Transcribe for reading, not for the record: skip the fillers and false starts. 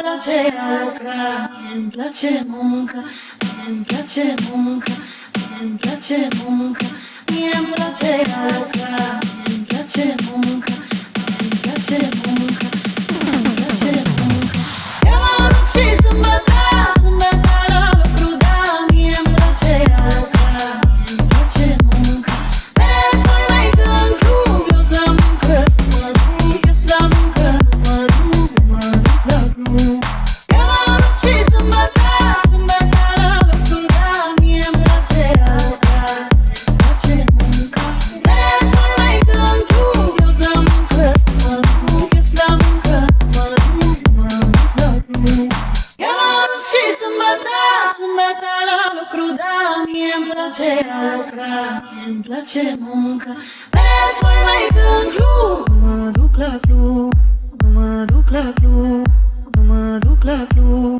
place a lucra, mie-mi place munca, mie-mi place munca, mie-mi place munca, mie-mi place a lucra, mie-mi place munca, mie-mi place munca, mie-mi place munca. Eu am și sâmbătă, sâmbătă la lucru, da, mie-mi place a lucra, mie-mi place munca. Mereu să mai când club, eu-s la muncă, mă duc, eu-s la muncă, mă duc la club. Eu am și sâmbătă, sâmbătă la lucru, da, mie-mi place a lucra, mie-mi place munca. Mereu să mai când club, eu-s la muncă, mă duc, eu-s la muncă, mă duc la club. Eu am și sâmbătă, sâmbătă la lucru, da, mie-mi place a lucra, mie-mi place munca. Mereu să mai când club, mă duc la club, mă duc la club, mă duc la club.